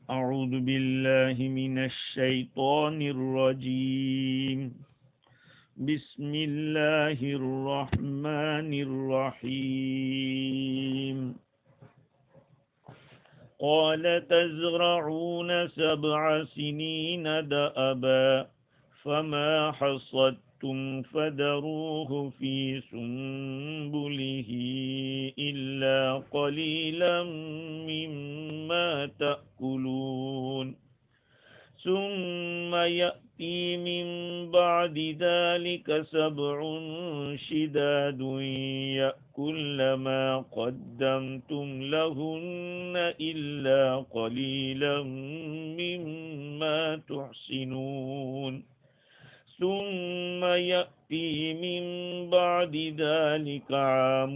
اعوذ باللہ من الشیطان الرجیم بسم اللہ الرحمن الرحیم قال تزرعون 7 سنين دأبا فما حصدتم فذروه في سنبله إلا قليلا مما تأكلون ثم يأتي من بعد ذلك 7 شداد يأكل ما قدمتم لهن إلا قليلا مما تحسنون ثم يأتي من بعد ذلك عام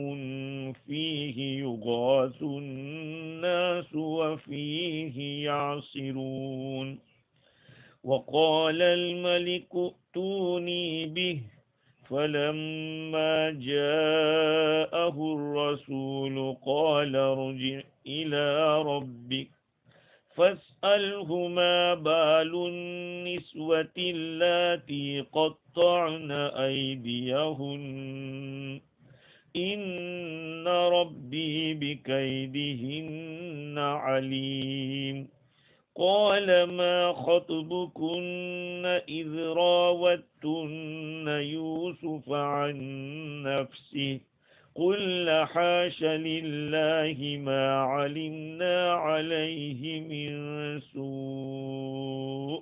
فيه يغاث الناس وفيه يعصرون وقال الملك ائتوني به فلما جاءه الرسول قال ارجع إلى ربك فاسأله ما بال النسوة اللاتي قطعن أيديهن إن ربي بكيدهن عليم قال ما خطبكن إذ راوتن يوسف عن نفسه قل حاش لله ما علمنا عليه من سوء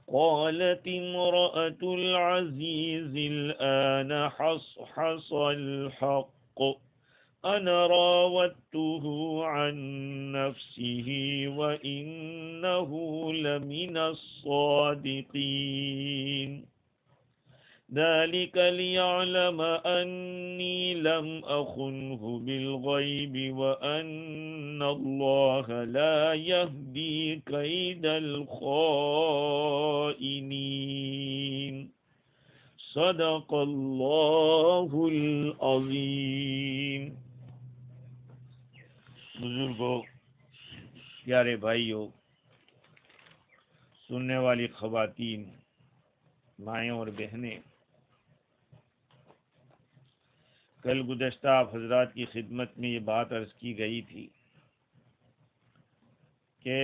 قالت امرأة العزيز الآن حصحص الحق أنا راودته عن نفسه وإنه لمن الصادقين ذلك ليعلم أني لم أخنه بالغيب وأن الله لا يهدي كيد الخائنين صدق اللہ العظیم۔ بزرگوں، پیارے بھائیوں، سننے والی خواتین، مائیں اور بہنیں، کل گزشتہ آپ حضرات کی خدمت میں یہ بات عرض کی گئی تھی کہ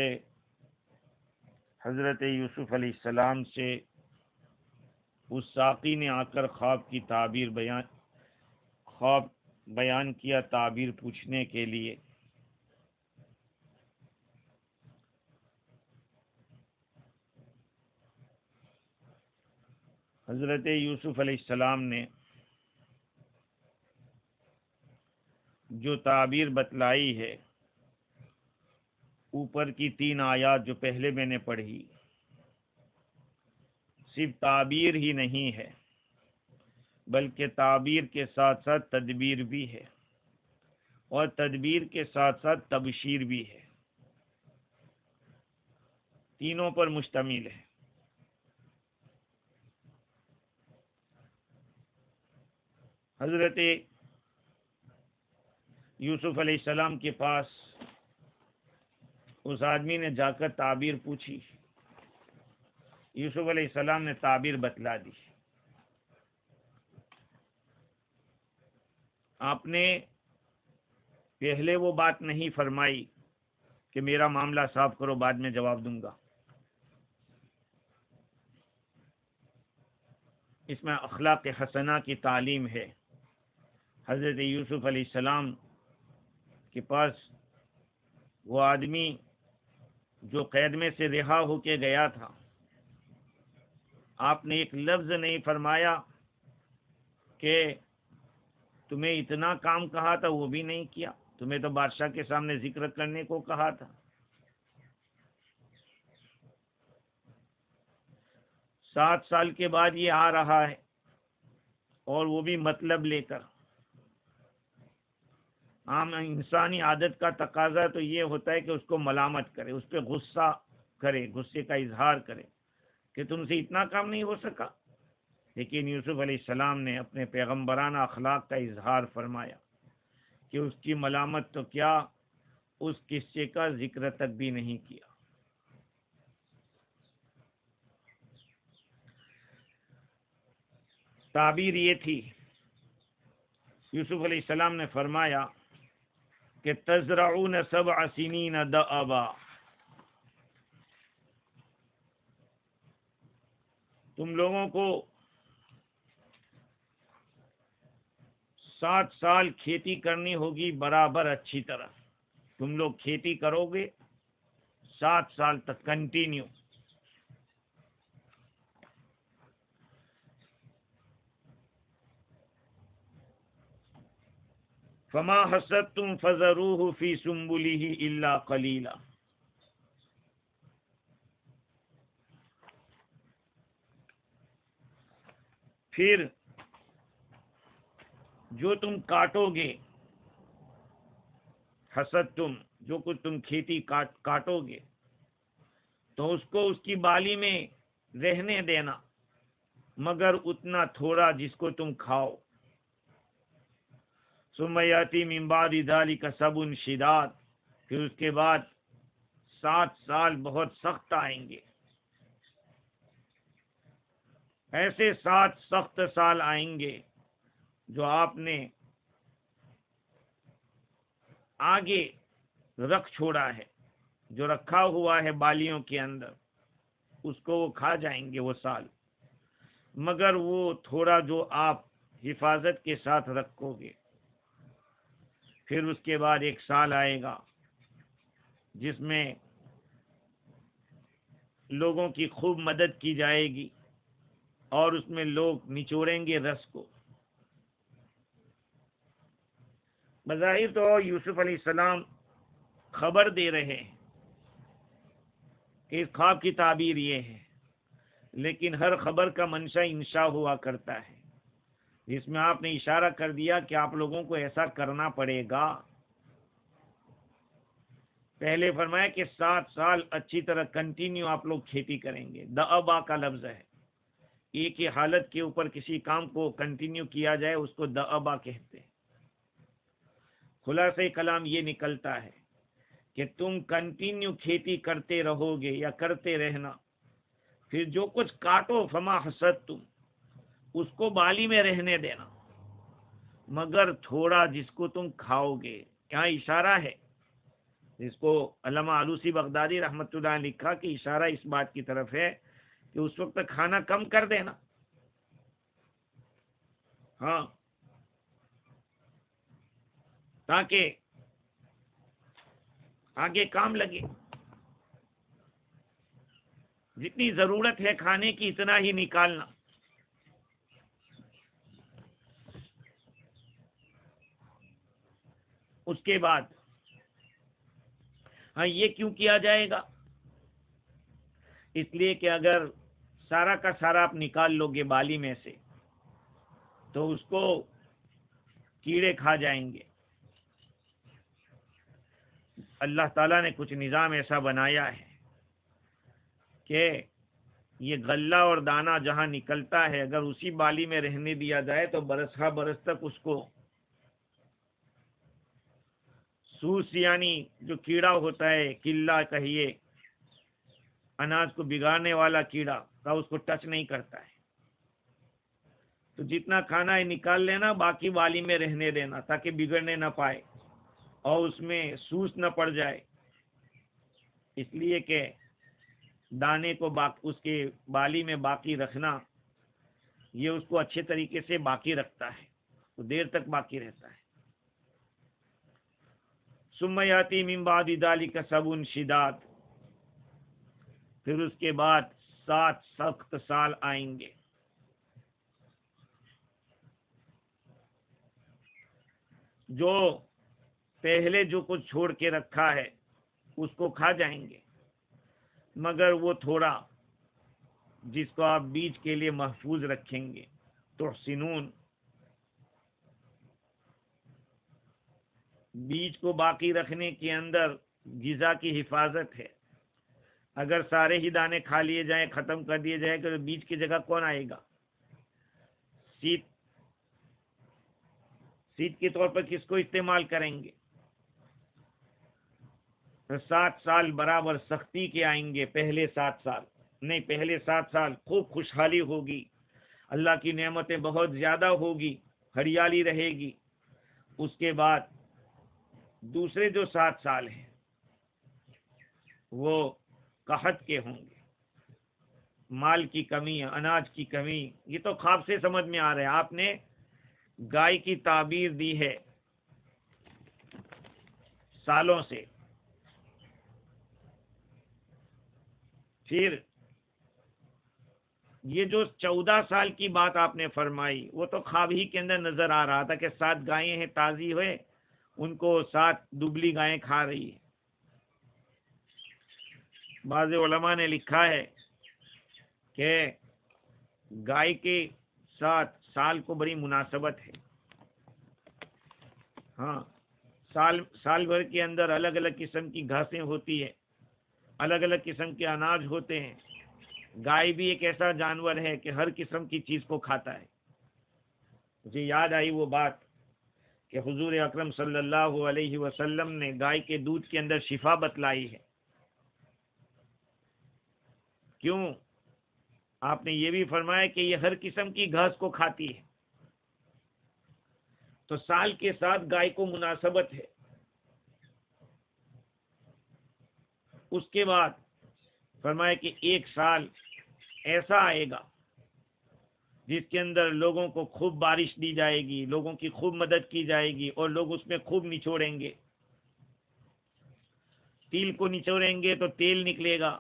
حضرت یوسف علیہ السلام سے اس ساقی نے آ کر خواب بیان کیا، تعبیر پوچھنے کے لیے۔ حضرت یوسف علیہ السلام نے جو تعبیر بتلائی ہے، اوپر کی 3 آیات جو پہلے میں نے پڑھی، صرف تعبیر ہی نہیں ہے بلکہ تعبیر کے ساتھ ساتھ تدبیر بھی ہے، اور تدبیر کے ساتھ ساتھ تبشیر بھی ہے، تینوں پر مشتمل ہے۔ حضرت یوسف علیہ السلام کے پاس اس آدمی نے جا کر تعبیر پوچھی، یوسف علیہ السلام نے تعبیر بتلا دی۔ آپ نے پہلے وہ بات نہیں فرمائی کہ میرا معاملہ صاف کرو، بعد میں جواب دوں گا۔ اس میں اخلاق حسنہ کی تعلیم ہے۔ حضرت یوسف علیہ السلام کے پاس وہ آدمی جو قید میں سے رہا ہو کے گیا تھا، آپ نے ایک لفظ نہیں فرمایا کہ تمہیں اتنا کام کہا تھا وہ بھی نہیں کیا، تمہیں تو بادشاہ کے سامنے ذکر کرنے کو کہا تھا۔ 7 سال کے بعد یہ آ رہا ہے اور وہ بھی مطلب لے کر۔ عام انسانی عادت کا تقاضا تو یہ ہوتا ہے کہ اس کو ملامت کرے، اس پہ غصہ کرے، غصے کا اظہار کرے کہ تم سے اتنا کام نہیں ہو سکا۔ لیکن یوسف علیہ السلام نے اپنے پیغمبرانہ اخلاق کا اظہار فرمایا کہ اس کی ملامت تو کیا، اس قصے کا ذکر تک بھی نہیں کیا۔ تعبیر یہ تھی، یوسف علیہ السلام نے فرمایا کہ تزرعون 7 سنین دأبا، تم لوگوں کو 7 سال کھیتی کرنی ہوگی برابر اچھی طرح، تم لوگ کھیتی کرو گے 7 سال تک کنٹینیو۔ فما حصدتم فذروه فی سنبلہ الا قلیلا، پھر جو تم کاٹو گے، حصدتم جو کچھ تم کھیتی کاٹو گے تو اس کو اس کی بالی میں رہنے دینا، مگر اتنا تھوڑا جس کو تم کھاؤ۔ ثم یاتی من بعد ذلک 7 شداد، پھر اس کے بعد 7 سال بہت سخت آئیں گے۔ ایسے 7 سخت سال آئیں گے جو آپ نے آگے رکھ چھوڑا ہے، جو رکھا ہوا ہے بالیوں کے اندر، اس کو وہ کھا جائیں گے وہ سال، مگر وہ تھوڑا جو آپ حفاظت کے ساتھ رکھو گے۔ پھر اس کے بعد 1 سال آئے گا جس میں لوگوں کی خوب مدد کی جائے گی اور اس میں لوگ نچوڑیں گے رس کو۔ بظاہر تو یوسف علیہ السلام خبر دے رہے ہیں کہ اس خواب کی تعبیر یہ ہے، لیکن ہر خبر کا منشا انشاء ہوا کرتا ہے، جس میں آپ نے اشارہ کر دیا کہ آپ لوگوں کو ایسا کرنا پڑے گا۔ پہلے فرمایا کہ 7 سال اچھی طرح کنٹینیو آپ لوگ کھیتی کریں گے، دأبا کا لفظ ہے، ایک ہی حالت کے اوپر کسی کام کو کنٹینیو کیا جائے اس کو دأبا کہتے ہیں۔ خلاصہ کلام یہ نکلتا ہے کہ تم کنٹینیو کھیتی کرتے رہو گے یا کرتے رہنا، پھر جو کچھ کاٹو فما حصدتم اس کو بالی میں رہنے دینا، مگر تھوڑا جس کو تم کھاؤ گے۔ یہاں اشارہ ہے جس کو علامہ آلوسی بغدادی رحمۃ اللہ نے لکھا کہ اشارہ اس بات کی طرف ہے کہ اس وقت کھانا کم کر دینا، ہاں، تاکہ آگے کام لگے۔ جتنی ضرورت ہے کھانے کی اتنا ہی نکالنا۔ اس کے بعد ہاں یہ کیوں کیا جائے گا؟ اس لیے کہ اگر سارا کا سارا آپ نکال لو گے بالی میں سے تو اس کو کیڑے کھا جائیں گے۔ اللہ تعالیٰ نے کچھ نظام ایسا بنایا ہے کہ یہ غلہ اور دانہ جہاں نکلتا ہے اگر اسی بالی میں رہنے دیا جائے تو برس ہا برس تک اس کو سوس یعنی جو کیڑا ہوتا ہے، قلہ کہیے، اناج کو بگاڑنے والا کیڑا کا اس کو ٹچ نہیں کرتا ہے۔ تو جتنا کھانا ہے نکال لینا، باقی بالی میں رہنے دینا تاکہ بگڑنے نہ پائے اور اس میں سوس نہ پڑ جائے، اس لیے کہ دانے کو اس کے بالی میں باقی رکھنا یہ اس کو اچھے طریقے سے باقی رکھتا ہے، تو دیر تک باقی رہتا ہے۔ ثم یاتی من بعد ذلک 7 شداد، پھر اس کے بعد 7 سخت سال آئیں گے۔ جو پہلے جو کچھ چھوڑ کے رکھا ہے اس کو کھا جائیں گے، مگر وہ تھوڑا جس کو آپ بیج کے لیے محفوظ رکھیں گے، تحسنون، بیج کو باقی رکھنے کے اندر غذا کی حفاظت ہے۔ اگر سارے ہی دانے کھا لیے جائیں، ختم کر دیے جائیں تو بیج کی جگہ کون آئے گا؟ سیڈ کے طور پر کس کو استعمال کریں گے؟ 7 سال برابر سختی کے آئیں گے. پہلے 7 سال نہیں، پہلے 7 سال خوب خوشحالی ہوگی، اللہ کی نعمتیں بہت زیادہ ہوگی، ہریالی رہے گی. اس کے بعد دوسرے جو 7 سال ہیں وہ قحط کے ہوں گے، مال کی کمی، اناج کی کمی. یہ تو خواب سے سمجھ میں آ رہا ہے. آپ نے گائے کی تعبیر دی ہے سالوں سے. پھر یہ جو 14 سال کی بات آپ نے فرمائی وہ تو خواب ہی کے اندر نظر آ رہا تھا کہ 7 گائیں ہیں تازی ہوئے، ان کو 7 دبلی گائیں کھا رہی ہے. بعض علماء نے لکھا ہے کہ گائے کے ساتھ سال کو بڑی مناسبت ہے. ہاں، سال بھر کے اندر الگ الگ قسم کی گھاسیں ہوتی ہے، الگ الگ قسم کے اناج ہوتے ہیں. گائے بھی ایک ایسا جانور ہے کہ ہر قسم کی چیز کو کھاتا ہے. مجھے یاد آئی وہ بات کہ حضور اکرم صلی اللہ علیہ وسلم نے گائے کے دودھ کے اندر شفا بتلائی ہے. کیوں؟ آپ نے یہ بھی فرمایا کہ یہ ہر قسم کی گھاس کو کھاتی ہے. تو سال کے ساتھ گائے کو مناسبت ہے. اس کے بعد فرمایا کہ 1 سال ایسا آئے گا جس کے اندر لوگوں کو خوب بارش دی جائے گی، لوگوں کی خوب مدد کی جائے گی اور لوگ اس میں خوب نچوڑیں گے. تیل کو نچوڑیں گے تو تیل نکلے گا،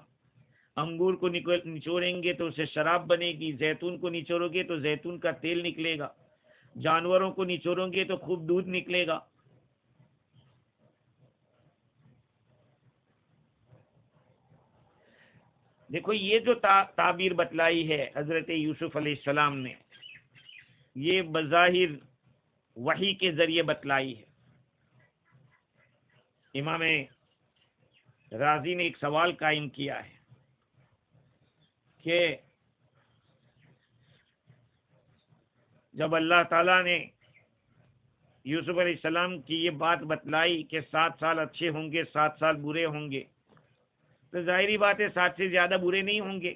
انگور کو نچوڑیں گے تو اسے شراب بنے گی، زیتون کو نچوڑو گے تو زیتون کا تیل نکلے گا، جانوروں کو نچوڑیں گے تو خوب دودھ نکلے گا. دیکھو یہ جو تعبیر بتلائی ہے حضرت یوسف علیہ السلام نے، یہ بظاہر وحی کے ذریعے بتلائی ہے. امام رازی نے ایک سوال قائم کیا ہے کہ جب اللہ تعالیٰ نے یوسف علیہ السلام کی یہ بات بتلائی کہ 7 سال اچھے ہوں گے، 7 سال برے ہوں گے، تو ظاہری بات ہے 7 سے زیادہ برے نہیں ہوں گے.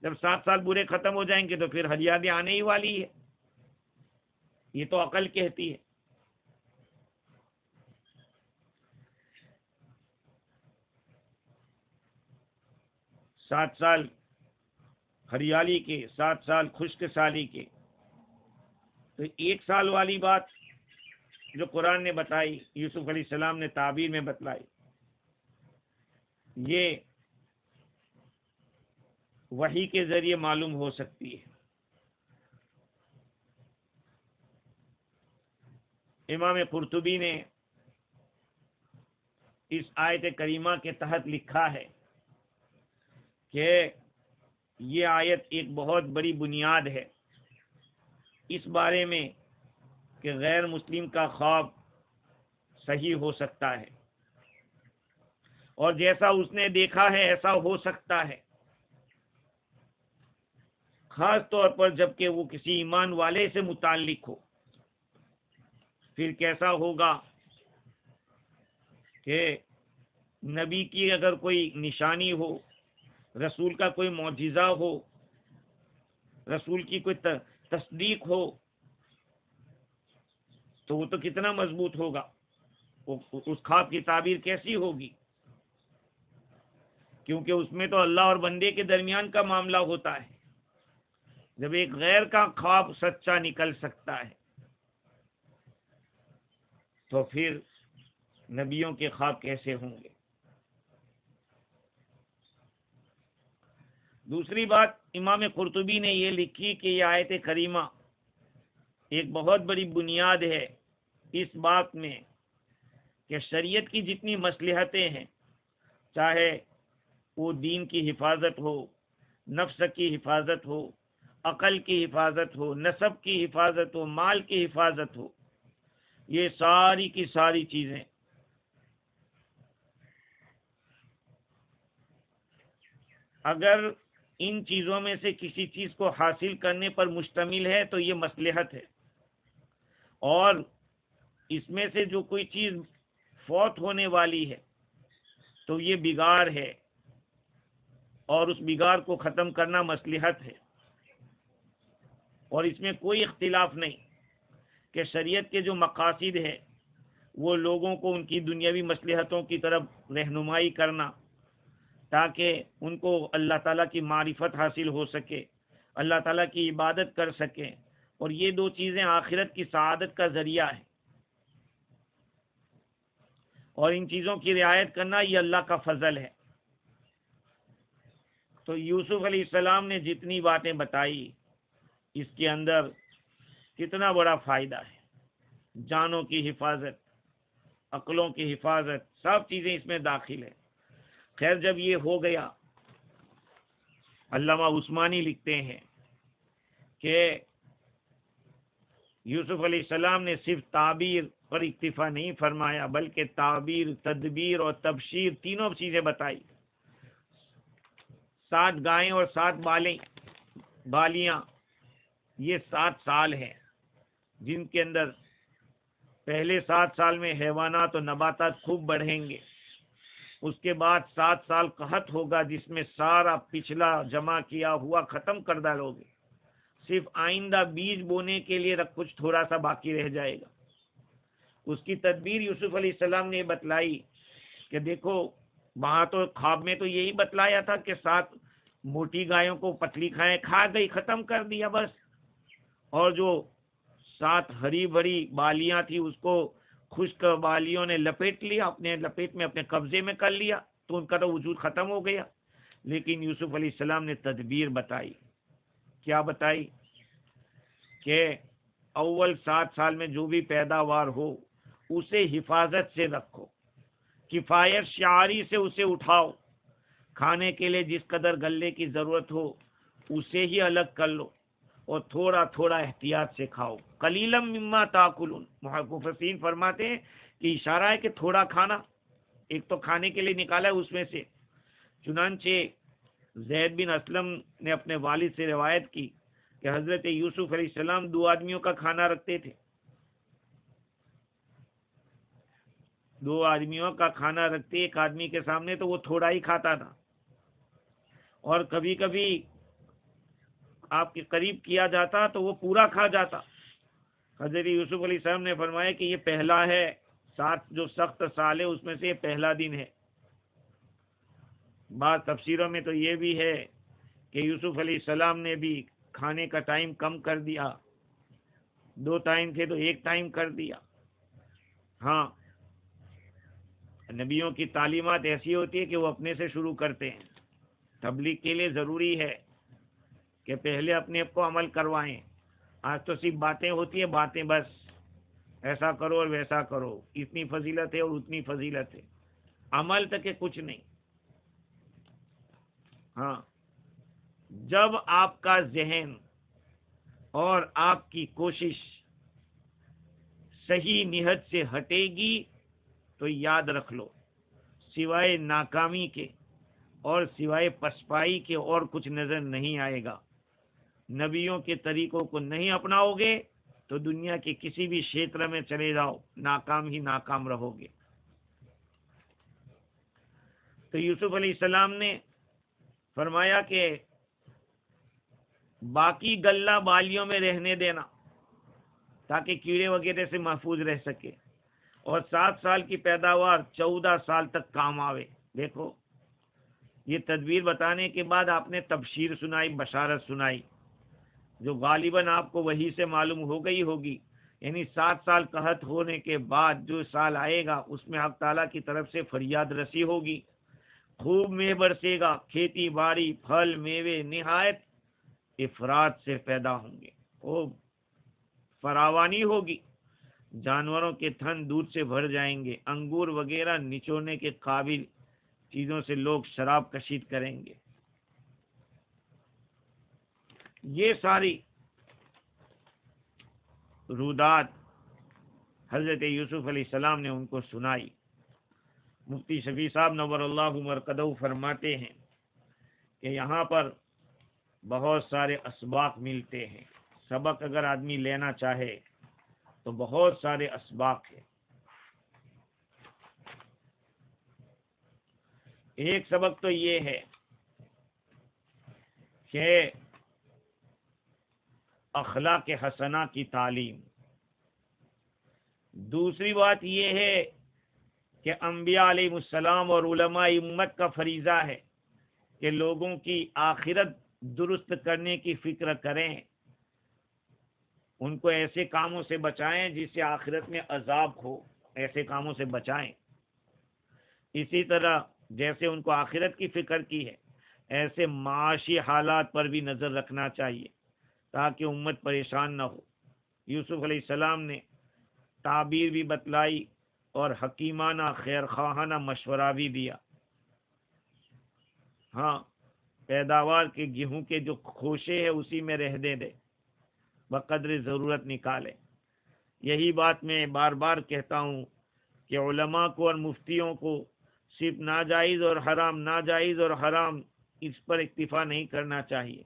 جب 7 سال برے ختم ہو جائیں گے تو پھر ہریالی آنے ہی والی ہے. یہ تو عقل کہتی ہے. سات سال ہریالی کے، 7 سال خشک سالی کے. تو 1 سال والی بات جو قرآن نے بتائی، یوسف علیہ السلام نے تعبیر میں بتلائی، یہ وحی کے ذریعے معلوم ہو سکتی ہے. امام قرطبی نے اس آیت کریمہ کے تحت لکھا ہے کہ یہ آیت ایک بہت بڑی بنیاد ہے اس بارے میں کہ غیر مسلم کا خواب صحیح ہو سکتا ہے، اور جیسا اس نے دیکھا ہے ایسا ہو سکتا ہے. خاص طور پر جب کہ وہ کسی ایمان والے سے متعلق ہو. پھر کیسا ہوگا کہ نبی کی اگر کوئی نشانی ہو، رسول کا کوئی معجزہ ہو، رسول کی کوئی تصدیق ہو، تو وہ تو کتنا مضبوط ہوگا. اس خواب کی تعبیر کیسی ہوگی؟ کیونکہ اس میں تو اللہ اور بندے کے درمیان کا معاملہ ہوتا ہے. جب ایک غیر کا خواب سچا نکل سکتا ہے تو پھر نبیوں کے خواب کیسے ہوں گے؟ دوسری بات امام قرطبی نے یہ لکھی کہ یہ آیت کریمہ ایک بہت بڑی بنیاد ہے اس بات میں کہ شریعت کی جتنی مصلحتیں ہیں، چاہے وہ دین کی حفاظت ہو، نفس کی حفاظت ہو، عقل کی حفاظت ہو، نسب کی حفاظت ہو، مال کی حفاظت ہو، یہ ساری کی ساری چیزیں اگر ان چیزوں میں سے کسی چیز کو حاصل کرنے پر مشتمل ہے تو یہ مصلحت ہے، اور اس میں سے جو کوئی چیز فوت ہونے والی ہے تو یہ بگاڑ ہے، اور اس بگاڑ کو ختم کرنا مصلحت ہے، اور اس میں کوئی اختلاف نہیں کہ شریعت کے جو مقاصد ہے وہ لوگوں کو ان کی دنیاوی مصلحتوں کی طرف رہنمائی کرنا، تاکہ ان کو اللہ تعالیٰ کی معرفت حاصل ہو سکے، اللہ تعالیٰ کی عبادت کر سکیں، اور یہ دو چیزیں آخرت کی سعادت کا ذریعہ ہے، اور ان چیزوں کی رعایت کرنا یہ اللہ کا فضل ہے۔ تو یوسف علیہ السلام نے جتنی باتیں بتائی اس کے اندر کتنا بڑا فائدہ ہے، جانوں کی حفاظت، عقلوں کی حفاظت، سب چیزیں اس میں داخل ہے۔ خیر، جب یہ ہو گیا، علامہ عثمانی لکھتے ہیں کہ یوسف علیہ السلام نے صرف تعبیر پر اکتفا نہیں فرمایا، بلکہ تعبیر، تدبیر اور تبشیر تینوں چیزیں بتائی۔ 7 گائیں اور 7 بالیاں، یہ 7 سال ہیں جن کے اندر پہلے 7 سال میں حیوانات اور نباتات خوب بڑھیں گے، اس کے بعد 7 سال قحط ہوگا جس میں سارا پچھلا جمع کیا ہوا ختم کر ڈالو گے، صرف آئندہ بیج بونے کے لیے کچھ تھوڑا سا باقی رہ جائے گا۔ اس کی تدبیر یوسف علیہ السلام نے بتلائی کہ دیکھو، وہاں تو خواب میں تو یہی بتلایا تھا کہ 7 موٹی گایوں کو پتلی کھائیں، کھا گئی، ختم کر دیا بس، اور جو 7 ہری بھری بالیاں تھی اس کو خشک بالیوں نے لپیٹ لیا، اپنے لپیٹ میں اپنے قبضے میں کر لیا، تو ان کا تو وجود ختم ہو گیا۔ لیکن یوسف علیہ السلام نے تدبیر بتائی، کیا بتائی؟ کہ اول 7 سال میں جو بھی پیداوار ہو اسے حفاظت سے رکھو، کفایت شعاری سے اسے اٹھاؤ، کھانے کے لیے جس قدر غلے کی ضرورت ہو اسے ہی الگ کر لو، اور تھوڑا تھوڑا احتیاط سے کھاؤ۔ قلیلا مما تاکلون، مفسرین فرماتے ہیں کہ اشارہ ہے کہ تھوڑا کھانا، ایک تو کھانے کے لیے نکالا ہے اس میں سے۔ چنانچہ زید بن اسلم نے اپنے والد سے روایت کی کہ حضرت یوسف علیہ السلام 2 آدمیوں کا کھانا رکھتے تھے، 2 آدمیوں کا کھانا رکھتے، ایک آدمی کے سامنے تو وہ تھوڑا ہی کھاتا تھا، اور کبھی کبھی آپ کے قریب کیا جاتا تو وہ پورا کھا جاتا۔ حضرت یوسف علیہ السلام نے فرمایا کہ یہ پہلا ہے، 7 جو سخت سال ہے اس میں سے یہ پہلا دن ہے۔ بعض تفسیروں میں تو یہ بھی ہے کہ یوسف علیہ السلام نے بھی کھانے کا ٹائم کم کر دیا، 2 ٹائم تھے تو 1 ٹائم کر دیا۔ ہاں، نبیوں کی تعلیمات ایسی ہوتی ہے کہ وہ اپنے سے شروع کرتے ہیں۔ تبلیغ کے لیے ضروری ہے کہ پہلے اپنے کو عمل کروائیں۔ آج تو صرف باتیں ہوتی ہیں، باتیں بس، ایسا کرو اور ویسا کرو، اتنی فضیلت ہے اور اتنی فضیلت ہے، عمل تک کہ کچھ نہیں۔ ہاں، جب آپ کا ذہن اور آپ کی کوشش صحیح نہج سے ہٹے گی تو یاد رکھ لو، سوائے ناکامی کے اور سوائے پسپائی کے اور کچھ نظر نہیں آئے گا۔ نبیوں کے طریقوں کو نہیں اپناؤ گے تو دنیا کے کسی بھی شیتر میں چلے جاؤ، ناکام ہی ناکام رہو گے۔ تو یوسف علیہ السلام نے فرمایا کہ باقی غلہ بالیوں میں رہنے دینا تاکہ کیڑے وغیرہ سے محفوظ رہ سکے، اور 7 سال کی پیداوار 14 سال تک کام آوے۔ دیکھو، یہ تدبیر بتانے کے بعد آپ نے تبشیر سنائی، بشارت سنائی، جو غالباً آپ کو وہی سے معلوم ہو گئی ہوگی، یعنی 7 سال قحط ہونے کے بعد جو سال آئے گا اس میں حق تعالیٰ کی طرف سے فریاد رسی ہوگی، خوب مے برسے گا، کھیتی باڑی، پھل میوے نہایت افراد سے پیدا ہوں گے، وہ فراوانی ہوگی، جانوروں کے تھن دودھ سے بھر جائیں گے، انگور وغیرہ نچوڑنے کے قابل چیزوں سے لوگ شراب کشید کریں گے۔ یہ ساری رودات حضرت یوسف علیہ السلام نے ان کو سنائی۔ مفتی شفیع صاحب نور اللہ مرقدہ فرماتے ہیں کہ یہاں پر بہت سارے اسباق ملتے ہیں۔ سبق اگر آدمی لینا چاہے تو بہت سارے اسباق ہیں۔ ایک سبق تو یہ ہے کہ اخلاق حسنہ کی تعلیم. دوسری بات یہ ہے کہ انبیاء علیہ السلام اور علماء امت کا فریضہ ہے کہ لوگوں کی آخرت درست کرنے کی فکر کریں، ان کو ایسے کاموں سے بچائیں جس سے آخرت میں عذاب ہو، ایسے کاموں سے بچائیں. اسی طرح جیسے ان کو آخرت کی فکر کی ہے، ایسے معاشی حالات پر بھی نظر رکھنا چاہیے تاکہ امت پریشان نہ ہو. یوسف علیہ السلام نے تعبیر بھی بتلائی اور حکیمانہ خیر خواہانہ مشورہ بھی دیا. ہاں، پیداوار کے گیہوں کے جو خوشے ہیں اسی میں رہ دے بقدر ضرورت نکالے. یہی بات میں بار بار کہتا ہوں کہ علماء کو اور مفتیوں کو صرف ناجائز اور حرام اس پر اکتفا نہیں کرنا چاہیے.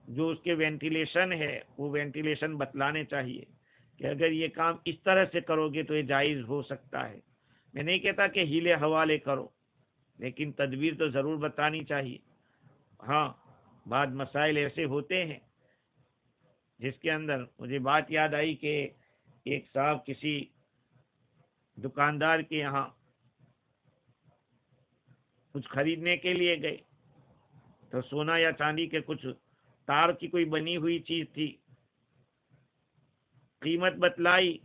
جو اس کے وینٹیلیشن ہے وہ وینٹیلیشن بتلانے چاہیے کہ اگر یہ کام اس طرح سے کرو گے تو یہ جائز ہو سکتا ہے. میں نہیں کہتا کہ ہیلے حوالے کرو، لیکن تدبیر تو ضرور بتانی چاہیے. ہاں، بعض مسائل ایسے ہوتے ہیں جس کے اندر مجھے بات یاد آئی کہ ایک صاحب کسی دکاندار کے یہاں کچھ خریدنے کے لیے گئے تو سونا یا چاندی کے کچھ تار کی کوئی بنی ہوئی چیز تھی. قیمت بتلائی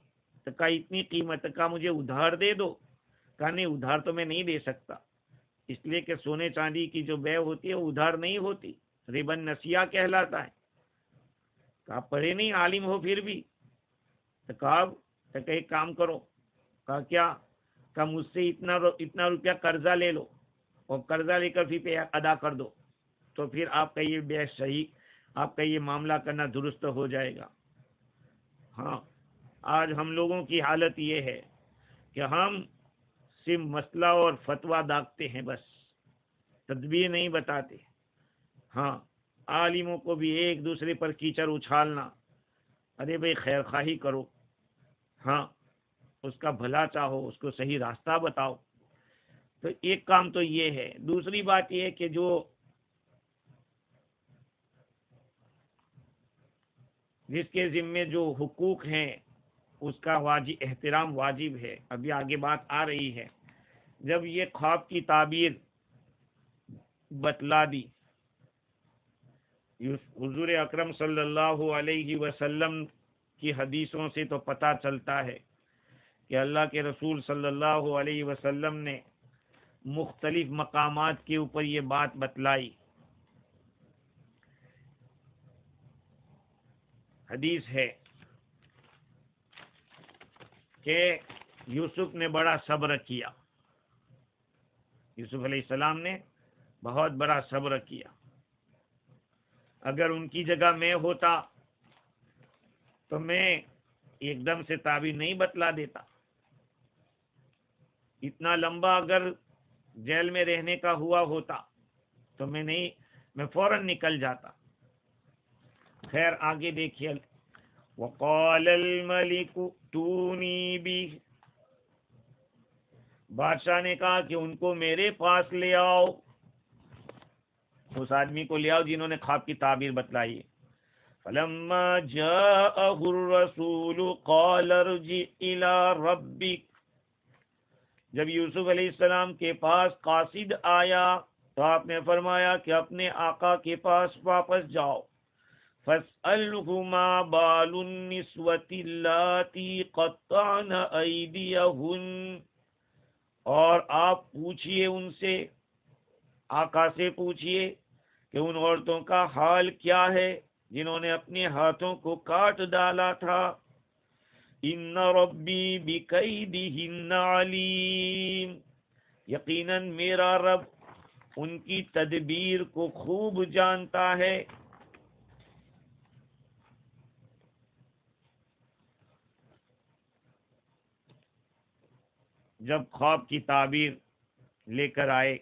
تو کہا اتنی قیمت، کہا مجھے ادھار دے دو. کہا نہیں، ادھار تو میں نہیں دے سکتا، اس لیے کہ سونے چاندی کی جو بیع ہوتی ہے وہ ادھار نہیں ہوتی، ربا نسیہ کہلاتا ہے. کہا پڑھے نہیں، عالم ہو پھر بھی. تو کہا ایک کام کرو. کہا کیا؟ کہا مجھ سے اتنا روپیہ قرضہ لے لو اور قرضہ لے کر پھر ادا کر دو، تو پھر آپ کا یہ بیع صحیح، آپ کا یہ معاملہ کرنا درست ہو جائے گا. ہاں، آج ہم لوگوں کی حالت یہ ہے کہ ہم صرف مسئلہ اور فتویٰ داغتے ہیں، بس تدبیر نہیں بتاتے. ہاں، عالموں کو بھی ایک دوسرے پر کیچڑ اچھالنا، ارے بھائی خیر خواہی کرو، ہاں اس کا بھلا چاہو، اس کو صحیح راستہ بتاؤ. تو ایک کام تو یہ ہے. دوسری بات یہ ہے کہ جس کے ذمے جو حقوق ہیں اس کا احترام واجب ہے. ابھی آگے بات آ رہی ہے. جب یہ خواب کی تعبیر بتلا دی، حضور اکرم صلی اللہ علیہ وسلم کی حدیثوں سے تو پتہ چلتا ہے کہ اللہ کے رسول صلی اللہ علیہ وسلم نے مختلف مقامات کے اوپر یہ بات بتلائی. حدیث ہے کہ یوسف نے بڑا صبر کیا. یوسف علیہ السلام نے بہت بڑا صبر کیا. اگر ان کی جگہ میں ہوتا تو میں ایک دم سے تعبیر نہیں بتلا دیتا. اتنا لمبا اگر جیل میں رہنے کا ہوا ہوتا تو میں فوراً نکل جاتا. خیر آگے دیکھیے. وقال الملک ائتونی بہ، بادشاہ نے کہا کہ ان کو میرے پاس لے آؤ، اس آدمی کو لے آؤ جنہوں نے خواب کی تعبیر بتلائی. فلما جاءه الرسول قال ارجع الى ربك، جب یوسف علیہ السلام کے پاس قاصد آیا تو آپ نے فرمایا کہ اپنے آقا کے پاس واپس جاؤ. فاسألہ ما بال النسوة اللاتي قطعن أيديهن، اور آپ پوچھئے ان سے، آقا سے پوچھئے کہ ان عورتوں کا حال کیا ہے جنہوں نے اپنے ہاتھوں کو کاٹ ڈالا تھا. ان ربی بکیدہن علیم، یقیناً میرا رب ان کی تدبیر کو خوب جانتا ہے. جب خواب کی تعبیر لے کر آئے،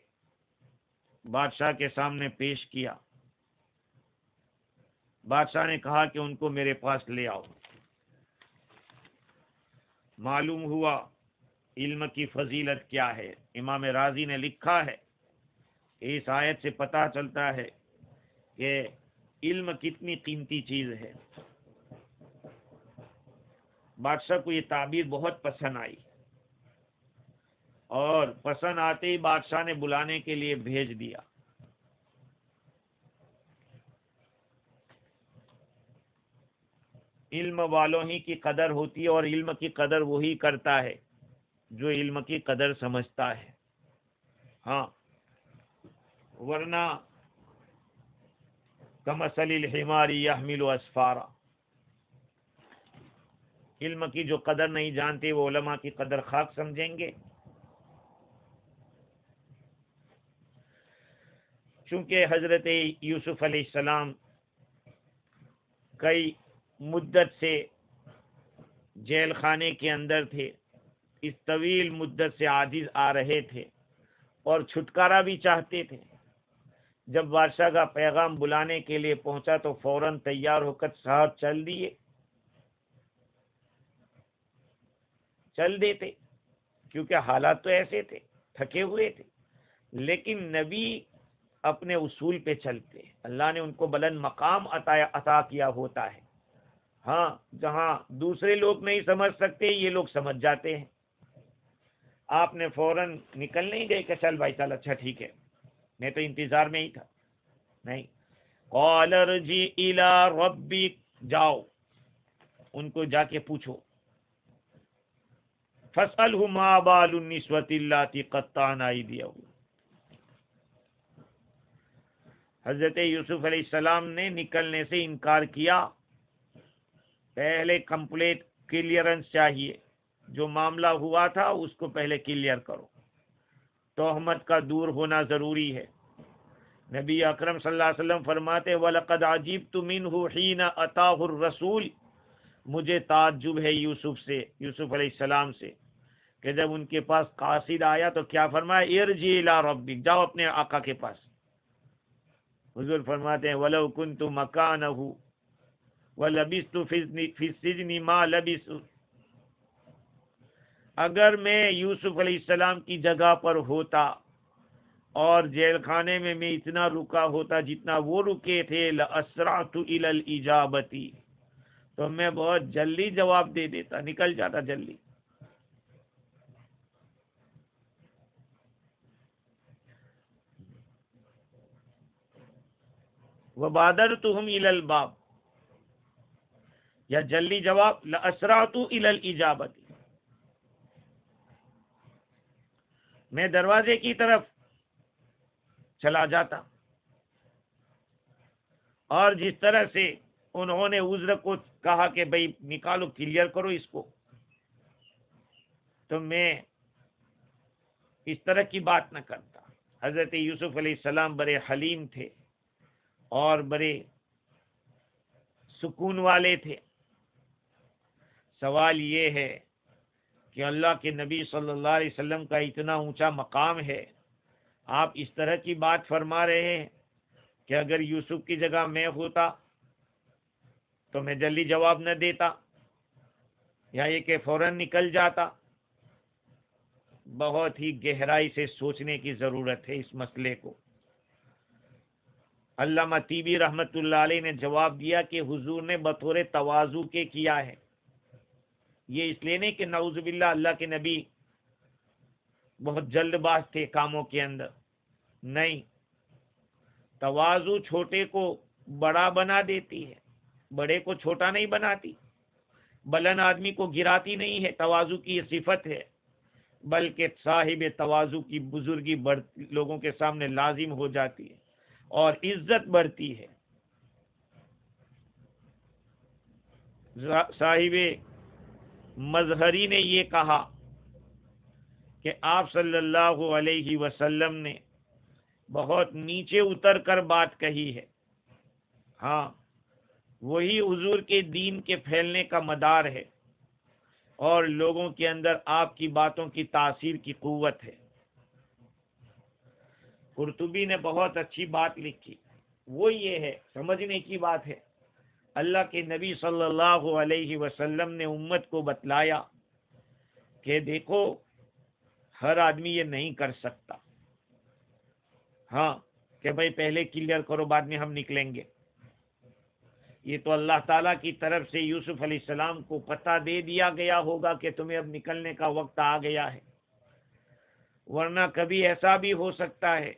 بادشاہ کے سامنے پیش کیا. بادشاہ نے کہا کہ ان کو میرے پاس لے آؤ. معلوم ہوا علم کی فضیلت کیا ہے. امام راضی نے لکھا ہے اس آیت سے پتہ چلتا ہے کہ علم کتنی قیمتی چیز ہے۔ بادشاہ کو یہ تعبیر بہت پسند آئی، اور پسند آتے ہی بادشاہ نے بلانے کے لیے بھیج دیا۔ علم والوں ہی کی قدر ہوتی ہے، اور علم کی قدر وہی کرتا ہے جو علم کی قدر سمجھتا ہے۔ ہاں، ورنہ کمثل الحمار یحمل اسفارا، علم کی جو قدر نہیں جانتے وہ علماء کی قدر خاک سمجھیں گے۔ چونکہ حضرت یوسف علیہ السلام کئی مدت سے جیل خانے کے اندر تھے، اس طویل مدت سے عاجز آ رہے تھے اور چھٹکارا بھی چاہتے تھے۔ جب بادشاہ کا پیغام بلانے کے لیے پہنچا تو فوراً تیار ہو کر صاحب چل دیتے، کیونکہ حالات تو ایسے تھے، تھکے ہوئے تھے۔ لیکن نبی اپنے اصول پہ چلتے، اللہ نے ان کو بلند مقام عطا کیا ہوتا ہے۔ ہاں، جہاں دوسرے لوگ نہیں سمجھ سکتے یہ لوگ سمجھ جاتے ہیں۔ آپ نے فوراً نکل نہیں گئے کہ چل بھائی چل، اچھا ٹھیک ہے، میں تو انتظار میں ہی تھا، نہیں۔ قال ارجع الی ربک، جاؤ ان کو جا کے پوچھو، فاسألہ ما بال النسوۃ اللاتی قطعن ایدیہن۔ حضرت یوسف علیہ السلام نے نکلنے سے انکار کیا۔ پہلے کمپلیٹ کلیئرنس چاہیے، جو معاملہ ہوا تھا اس کو پہلے کلیئر کرو، تہمت کا دور ہونا ضروری ہے۔ نبی اکرم صلی اللہ علیہ وسلم فرماتے وَلَقَدْ عَجِبْتُ مِنْهُ حِينَ أَتَاهُ الرَّسُولُ، مجھے تعجب ہے یوسف علیہ السلام سے کہ جب ان کے پاس قاصد آیا تو کیا فرمایا، ارجع الی ربک، جاؤ اپنے آقا کے پاس۔ حضور فرماتے ہیں وَلَوْ كُنْتُ مَكَانَهُ وَلَبِثْتُ فِي السِّجْنِ مَا لَبِثُ، اگر میں یوسف علیہ السلام کی جگہ پر ہوتا اور جیل خانے میں اتنا رکا ہوتا جتنا وہ رکے تھے، لَأَسْرَعْتُ إِلَى الْإِجَابَةِ، تو میں بہت جلدی جواب دے دیتا، نکل جاتا جلدی۔ وَبَادَرْتُهُمْ إِلَى الْبَابِ، یا جلدی جواب، لَأَسْرَعْتُ إِلَى الْإِجَابَةِ، میں دروازے کی طرف چلا جاتا۔ اور جس طرح سے انہوں نے عذر کو کہا کہ بھئی نکالو، کلیئر کرو اس کو، تو میں اس طرح کی بات نہ کرتا۔ حضرت یوسف علیہ السلام بڑے حلیم تھے اور بڑے سکون والے تھے۔ سوال یہ ہے کہ اللہ کے نبی صلی اللہ علیہ وسلم کا اتنا اونچا مقام ہے، آپ اس طرح کی بات فرما رہے ہیں کہ اگر یوسف کی جگہ میں ہوتا تو میں جلدی جواب نہ دیتا، یا یہ کہ فوراً نکل جاتا۔ بہت ہی گہرائی سے سوچنے کی ضرورت ہے اس مسئلے کو۔ علامہ طیبی رحمت اللہ علیہ نے جواب دیا کہ حضور نے بطور تواضع کے کیا ہے، یہ اس لیے نہیں کہ نعوذ باللہ اللہ کے نبی بہت جلد باز تھے کاموں کے اندر، نہیں، تواضع چھوٹے کو بڑا بنا دیتی ہے، بڑے کو چھوٹا نہیں بناتی، بلند آدمی کو گراتی نہیں ہے، تواضع کی یہ صفت ہے، بلکہ صاحب تواضع کی بزرگی لوگوں کے سامنے لازم ہو جاتی ہے اور عزت بڑھتی ہے۔ صاحب مظہری نے یہ کہا کہ آپ صلی اللہ علیہ وسلم نے بہت نیچے اتر کر بات کہی ہے۔ ہاں، وہی حضور کے دین کے پھیلنے کا مدار ہے اور لوگوں کے اندر آپ کی باتوں کی تاثیر کی قوت ہے۔ قرطبی نے بہت اچھی بات لکھی، وہ یہ ہے، سمجھنے کی بات ہے، اللہ کے نبی صلی اللہ علیہ وسلم نے امت کو بتلایا کہ دیکھو ہر آدمی یہ نہیں کر سکتا، ہاں کہ بھائی پہلے کلیئر کرو بعد میں ہم نکلیں گے. یہ تو اللہ تعالیٰ کی طرف سے یوسف علیہ السلام کو پتہ دے دیا گیا ہوگا کہ تمہیں اب نکلنے کا وقت آ گیا ہے، ورنہ کبھی ایسا بھی ہو سکتا ہے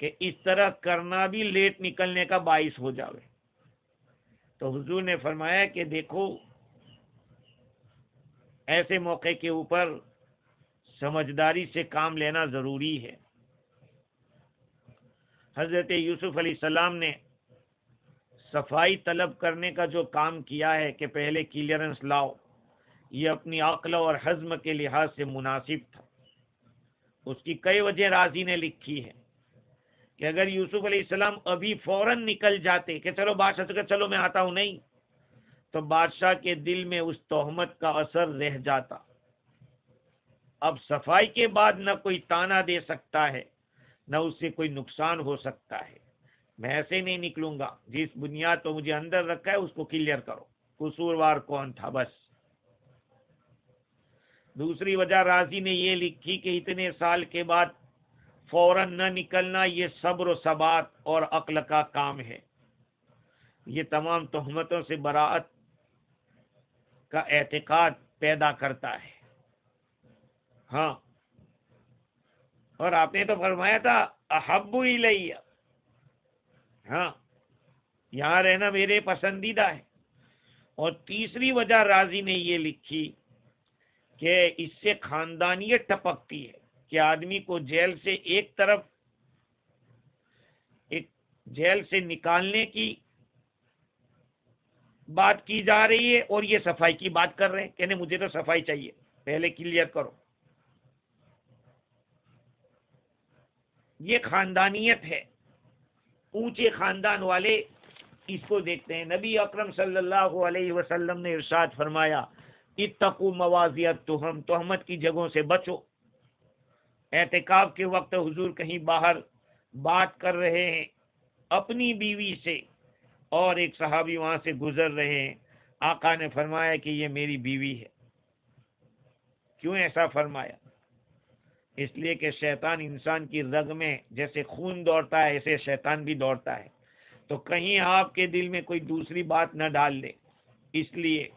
کہ اس طرح کرنا بھی لیٹ نکلنے کا باعث ہو جاوے. تو حضور نے فرمایا کہ دیکھو ایسے موقع کے اوپر سمجھداری سے کام لینا ضروری ہے. حضرت یوسف علیہ السلام نے صفائی طلب کرنے کا جو کام کیا ہے کہ پہلے کلیئرنس لاؤ، یہ اپنی عقل اور حزم کے لحاظ سے مناسب تھا. اس کی کئی وجہ راضی نے لکھی ہے کہ اگر یوسف علیہ السلام ابھی فوراً نکل جاتے کہ چلو بادشاہ سے کہ چلو میں آتا ہوں، نہیں تو بادشاہ کے دل میں اس تہمت کا اثر رہ جاتا. اب صفائی کے بعد نہ کوئی تانا دے سکتا ہے نہ اس سے کوئی نقصان ہو سکتا ہے. میں ایسے نہیں نکلوں گا، جس بنیاد تو مجھے اندر رکھا ہے اس کو کلیئر کرو، قصوروار کون تھا بس. دوسری وجہ راضی نے یہ لکھی کہ اتنے سال کے بعد فوراً نہ نکلنا یہ صبر و ثبات اور عقل کا کام ہے. یہ تمام تہمتوں سے براءت کا اعتقاد پیدا کرتا ہے. ہاں، اور آپ نے تو فرمایا تھا احب الیہ، ہاں یہاں رہنا میرے پسندیدہ ہے. اور تیسری وجہ راضی نے یہ لکھی کہ اس سے خاندانیت ٹپکتی ہے کہ آدمی کو جیل سے ایک طرف جیل سے نکالنے کی بات کی جا رہی ہے اور یہ صفائی کی بات کر رہے ہیں، کہنے مجھے تو صفائی چاہیے، پہلے کلیئر کرو. یہ خاندانیت ہے. اونچے خاندان والے اس کو دیکھتے ہیں. نبی اکرم صلی اللہ علیہ وسلم نے ارشاد فرمایا اتقوا مواضع التہم، تہمت کی جگہوں سے بچو. اعتکاف کے وقت حضور کہیں باہر بات کر رہے ہیں اپنی بیوی سے اور ایک صحابی وہاں سے گزر رہے ہیں. آقا نے فرمایا کہ یہ میری بیوی ہے. کیوں ایسا فرمایا؟ اس لیے کہ شیطان انسان کی رگ میں جیسے خون دوڑتا ہے ایسے شیطان بھی دوڑتا ہے، تو کہیں آپ کے دل میں کوئی دوسری بات نہ ڈال دے. اس لیے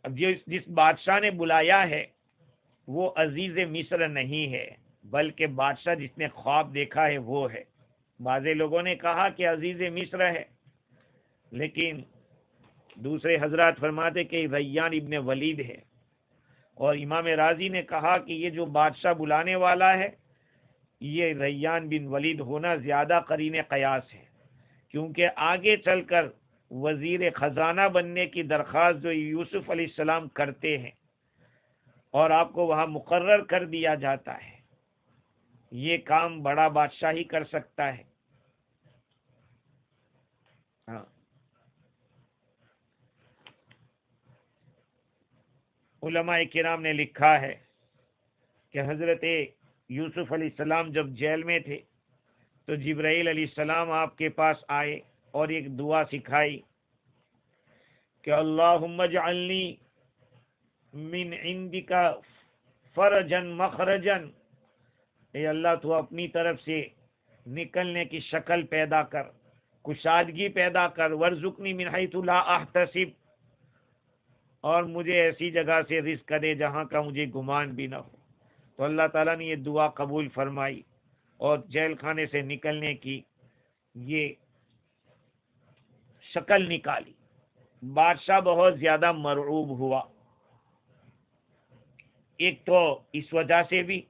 اب جس بادشاہ نے بلایا ہے وہ عزیز مصر نہیں ہے، بلکہ بادشاہ جس نے خواب دیکھا ہے وہ ہے. بعض لوگوں نے کہا کہ عزیز مصر ہے، لیکن دوسرے حضرات فرماتے کہ ریان ابن ولید ہے. اور امام راضی نے کہا کہ یہ جو بادشاہ بلانے والا ہے یہ ریان بن ولید ہونا زیادہ قرین قیاس ہے، کیونکہ آگے چل کر وزیر خزانہ بننے کی درخواست جو یوسف علیہ السلام کرتے ہیں اور آپ کو وہاں مقرر کر دیا جاتا ہے، یہ کام بڑا بادشاہ ہی کر سکتا ہے. ہاں، علماء کرام نے لکھا ہے کہ حضرت یوسف علیہ السلام جب جیل میں تھے تو جبرائیل علیہ السلام آپ کے پاس آئے اور ایک دعا سکھائی کہ اللہم اجعلنی من عندک فرجا مخرجا، اے اللہ تو اپنی طرف سے نکلنے کی شکل پیدا کر، کشادگی پیدا کر. وارزقنی من حیث لا احتسب، اور مجھے ایسی جگہ سے رزق دے جہاں کا مجھے گمان بھی نہ ہو. تو اللہ تعالیٰ نے یہ دعا قبول فرمائی اور جیل خانے سے نکلنے کی یہ شکل نکالی. بادشاہ بہت زیادہ مرعوب ہوا، ایک تو اس وجہ سے بھی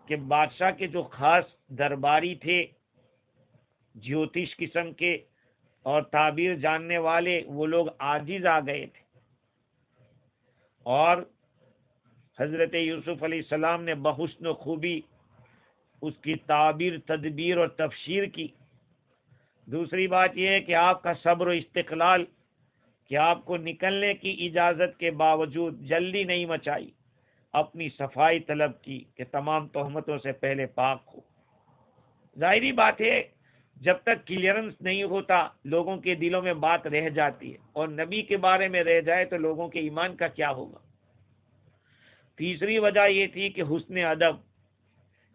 کہ بادشاہ کے جو خاص درباری تھے جیوتش قسم کے اور تعبیر جاننے والے، وہ لوگ عاجز آ گئے تھے. اور حضرت یوسف علیہ السلام نے بحسن و خوبی اس کی تعبیر تدبیر اور تفسیر کی. دوسری بات یہ ہے کہ آپ کا صبر و استقلال کہ آپ کو نکلنے کی اجازت کے باوجود جلدی نہیں مچائی، اپنی صفائی طلب کی کہ تمام تہمتوں سے پہلے پاک ہو. ظاہری بات ہے جب تک کلیئرنس نہیں ہوتا لوگوں کے دلوں میں بات رہ جاتی ہے، اور نبی کے بارے میں رہ جائے تو لوگوں کے ایمان کا کیا ہوگا. تیسری وجہ یہ تھی کہ حسن ادب.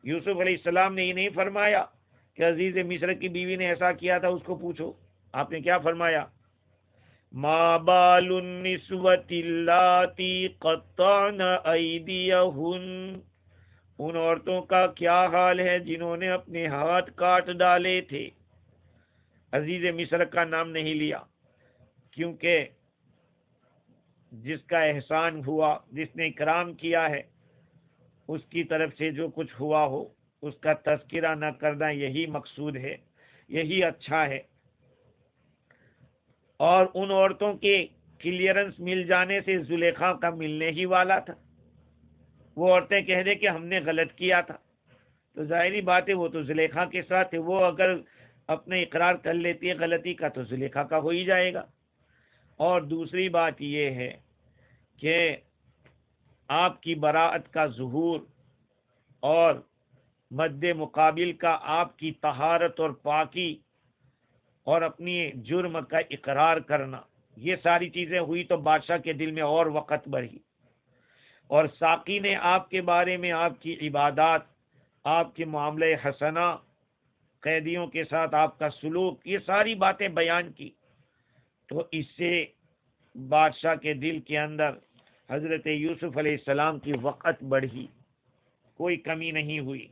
یوسف علیہ السلام نے یہ نہیں فرمایا کہ عزیز مصر کی بیوی نے ایسا کیا تھا اس کو پوچھو. آپ نے کیا فرمایا؟ ما بال النسوۃ اللاتی قطعن ایدیہن، ان عورتوں کا کیا حال ہے جنہوں نے اپنے ہاتھ کاٹ ڈالے تھے. عزیز مصر کا نام نہیں لیا کیونکہ جس کا احسان ہوا، جس نے اکرام کیا ہے، اس کی طرف سے جو کچھ ہوا ہو اس کا تذکرہ نہ کرنا یہی مقصود ہے، یہی اچھا ہے. اور ان عورتوں کے کلیئرنس مل جانے سے زلیخا کا ملنے ہی والا تھا. وہ عورتیں کہہ دے کہ ہم نے غلط کیا تھا تو ظاہری بات ہے وہ تو زلیخا کے ساتھ ہے، وہ اگر اپنے اقرار کر لیتی ہے غلطی کا تو زلیخا کا ہو ہی جائے گا. اور دوسری بات یہ ہے کہ آپ کی براءت کا ظہور اور مد مقابل کا آپ کی طہارت اور پاکی اور اپنی جرم کا اقرار کرنا، یہ ساری چیزیں ہوئی تو بادشاہ کے دل میں اور وقت بڑھی. اور ساقی نے آپ کے بارے میں آپ کی عبادات، آپ کے معاملے حسنہ، قیدیوں کے ساتھ آپ کا سلوک، یہ ساری باتیں بیان کی تو اس سے بادشاہ کے دل کے اندر حضرت یوسف علیہ السلام کی وقت بڑھی، کوئی کمی نہیں ہوئی.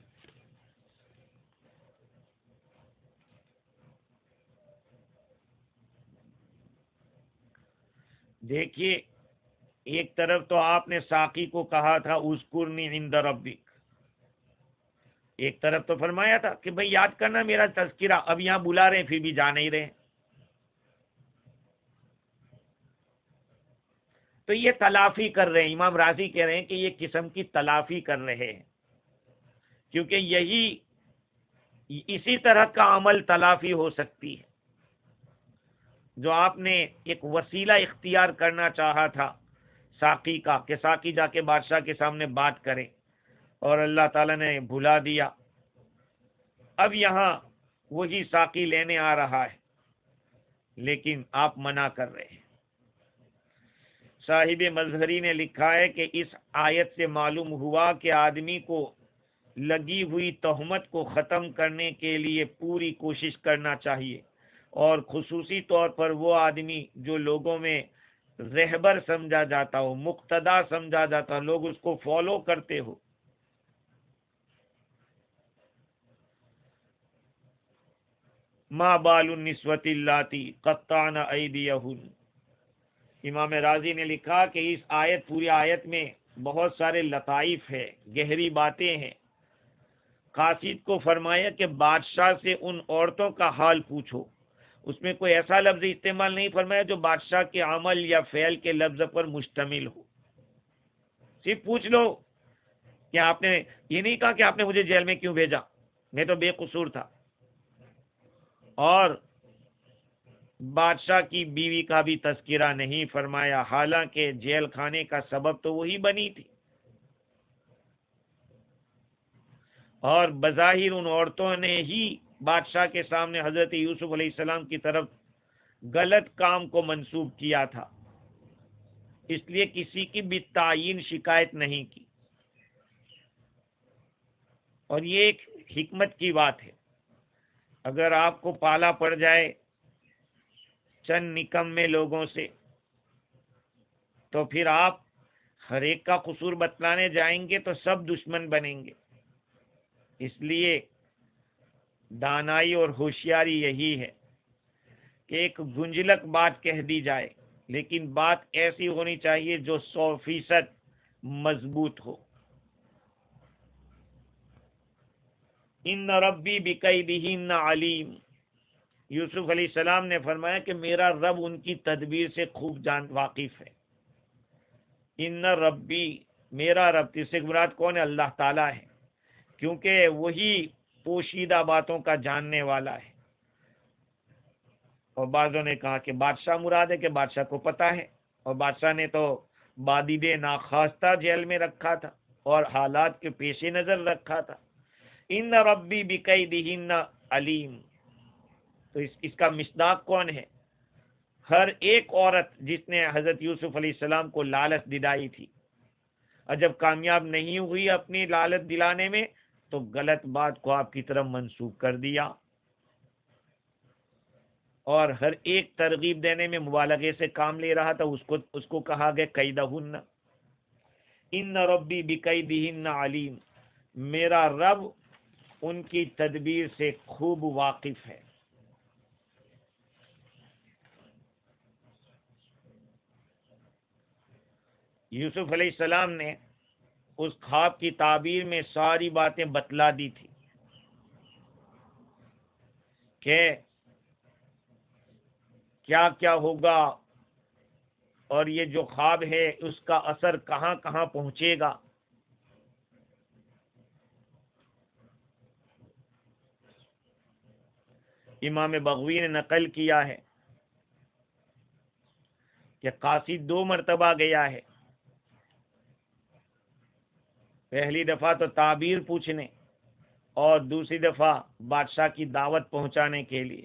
دیکھیے، ایک طرف تو آپ نے ساقی کو کہا تھا اذکرنی عند ربک، ایک طرف تو فرمایا تھا کہ بھئی یاد کرنا میرا تذکرہ. اب یہاں بلا رہے ہیں پھر بھی جا نہیں رہے. تو یہ تلافی کر رہے ہیں. امام راضی کہہ رہے ہیں کہ یہ قسم کی تلافی کر رہے ہیں، کیونکہ اسی طرح کا عمل تلافی ہو سکتی ہے جو آپ نے ایک وسیلہ اختیار کرنا چاہا تھا ساقی کا، کہ ساقی جا کے بادشاہ کے سامنے بات کرے اور اللہ تعالیٰ نے بھلا دیا. اب یہاں وہی ساقی لینے آ رہا ہے لیکن آپ منع کر رہے ہیں. صاحب مظہری نے لکھا ہے کہ اس آیت سے معلوم ہوا کہ آدمی کو لگی ہوئی تہمت کو ختم کرنے کے لیے پوری کوشش کرنا چاہیے، اور خصوصی طور پر وہ آدمی جو لوگوں میں رہبر سمجھا جاتا ہو، مقتدا سمجھا جاتا ہو، لوگ اس کو فالو کرتے ہو. ما بال النسوۃ اللاتی قطعن ایدیہن. امام راضی نے لکھا کہ اس پوری آیت میں بہت سارے لطائف ہے، گہری باتیں ہیں. قاصد کو فرمایا کہ بادشاہ سے ان عورتوں کا حال پوچھو. اس میں کوئی ایسا لفظ استعمال نہیں فرمایا جو بادشاہ کے عمل یا فعل کے لفظ پر مشتمل ہو. صرف پوچھ لو کہ آپ نے یہ نہیں کہا کہ آپ نے مجھے جیل میں کیوں بھیجا، میں تو بے قصور تھا. اور بادشاہ کی بیوی کا بھی تذکرہ نہیں فرمایا، حالانکہ جیل کھانے کا سبب تو وہی بنی تھی. اور بظاہر ان عورتوں نے ہی بادشاہ کے سامنے حضرت یوسف علیہ السلام کی طرف غلط کام کو منسوب کیا تھا، اس لیے کسی کی بھی تعین شکایت نہیں کی. اور یہ ایک حکمت کی بات ہے، اگر آپ کو پالا پڑ جائے چند نکمے لوگوں سے تو پھر آپ ہر ایک کا قصور بتلانے جائیں گے تو سب دشمن بنیں گے. اس لیے دانائی اور ہوشیاری یہی ہے کہ ایک گنجلک بات کہہ دی جائے لیکن بات ایسی ہونی چاہیے جو 100% مضبوط ہو. ان ربی بکیدہن علیم. یوسف علیہ السلام نے فرمایا کہ میرا رب ان کی تدبیر سے خوب واقف ہے. ان ربی، میرا رب، اس سے مراد کون ہے؟ اللہ تعالیٰ ہے، کیونکہ وہی پوشیدہ باتوں کا جاننے والا ہے. اور بعضوں نے کہا کہ بادشاہ مراد ہے کہ بادشاہ کو پتا ہے، اور بادشاہ نے تو بادید ناخواستہ جیل میں رکھا تھا اور حالات کے پیش نظر رکھا تھا. ان ربی بکیدہن علیم. تو اس کا مصداق کون ہے؟ ہر ایک عورت جس نے حضرت یوسف علیہ السلام کو لالچ دلائی تھی، اور جب کامیاب نہیں ہوئی اپنی لالچ دلانے میں تو غلط بات کو آپ کی طرف منسوخ کر دیا، اور ہر ایک ترغیب دینے میں مبالغے سے کام لے رہا تھا، اس کو کہا گیا کیدہن ان ربی بکیدہن علیم، میرا رب ان کی تدبیر سے خوب واقف ہے۔ یوسف علیہ السلام نے اس خواب کی تعبیر میں ساری باتیں بتلا دی تھی کہ کیا کیا ہوگا، اور یہ جو خواب ہے اس کا اثر کہاں کہاں پہنچے گا۔ امام بغوی نے نقل کیا ہے کہ قاصد 2 مرتبہ گیا ہے، پہلی دفعہ تو تعبیر پوچھنے اور دوسری دفعہ بادشاہ کی دعوت پہنچانے کے لیے۔